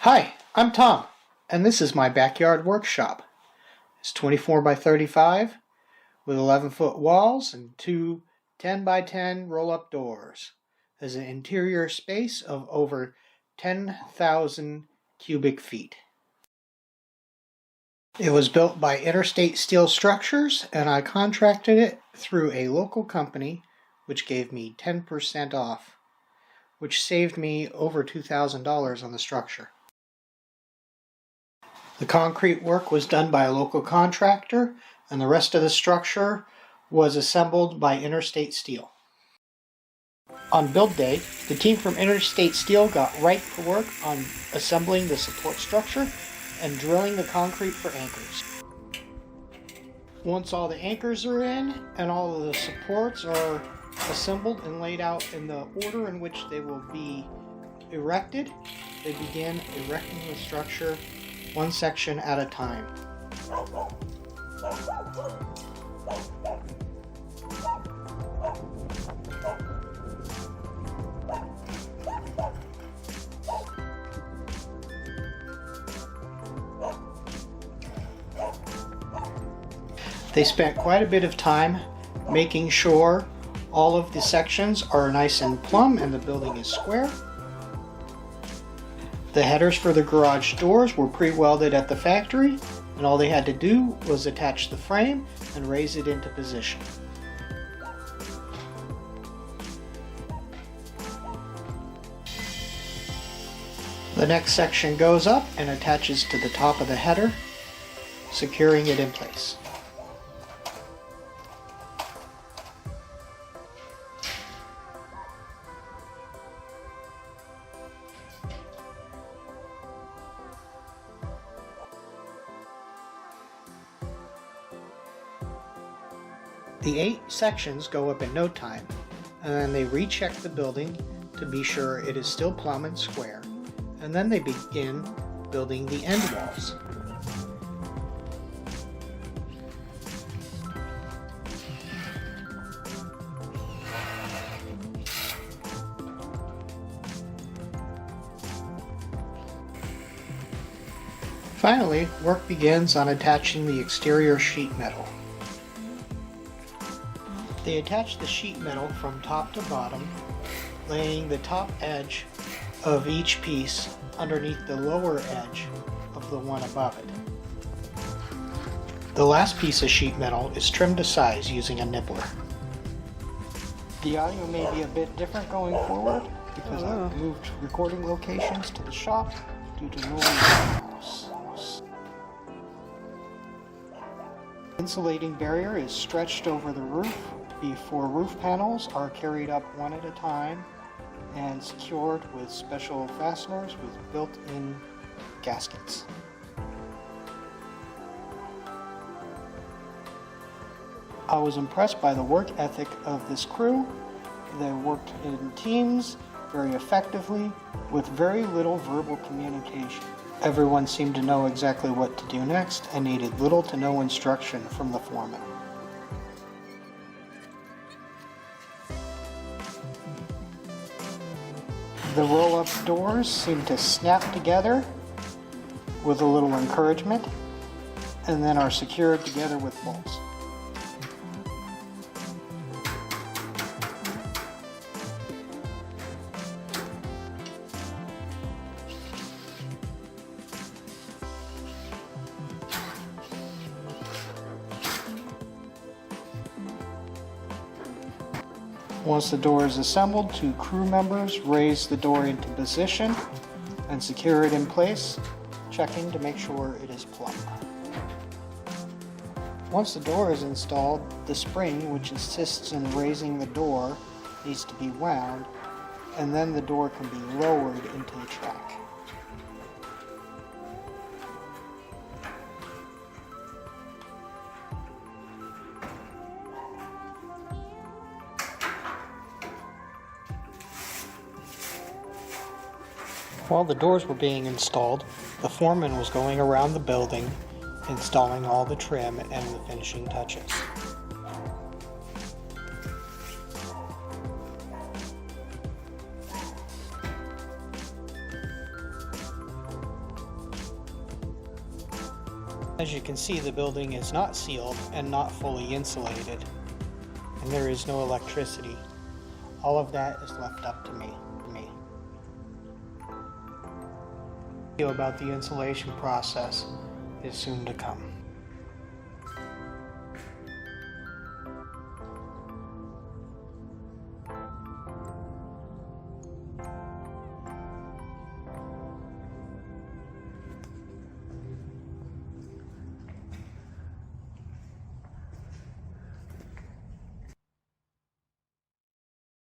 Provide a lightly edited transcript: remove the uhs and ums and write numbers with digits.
Hi, I'm Tom, and this is my backyard workshop. It's 24 by 35 with 11-foot walls and two 10 by 10 roll-up doors. There's an interior space of over 10,000 cubic feet. It was built by Interstate Steel Structures, and I contracted it through a local company, which gave me 10% off, which saved me over $2,000 on the structure. The concrete work was done by a local contractor, and the rest of the structure was assembled by Interstate Steel. On build day, the team from Interstate Steel got right to work on assembling the support structure and drilling the concrete for anchors. Once all the anchors are in and all of the supports are assembled and laid out in the order in which they will be erected, they begin erecting the structure one section at a time. They spent quite a bit of time making sure all of the sections are nice and plumb and the building is square. The headers for the garage doors were pre-welded at the factory, and all they had to do was attach the frame and raise it into position. The next section goes up and attaches to the top of the header, securing it in place. The 8 sections go up in no time, and then they recheck the building to be sure it is still plumb and square, and then they begin building the end walls. Finally, work begins on attaching the exterior sheet metal. They attach the sheet metal from top to bottom, laying the top edge of each piece underneath the lower edge of the one above it. The last piece of sheet metal is trimmed to size using a nibbler. The audio may be a bit different going forward because I've moved recording locations to the shop due to noise. Insulating barrier is stretched over the roof before roof panels are carried up one at a time and secured with special fasteners with built-in gaskets. I was impressed by the work ethic of this crew. They worked in teams very effectively with very little verbal communication. Everyone seemed to know exactly what to do next and needed little to no instruction from the foreman. The roll-up doors seem to snap together with a little encouragement and then are secured together with bolts. Once the door is assembled, 2 crew members raise the door into position and secure it in place, checking to make sure it is plumb. Once the door is installed, the spring, which assists in raising the door, needs to be wound, and then the door can be lowered into the track. While the doors were being installed, the foreman was going around the building, installing all the trim and the finishing touches. As you can see, the building is not sealed and not fully insulated, and there is no electricity. All of that is left up to me. Video about the insulation process is soon to come.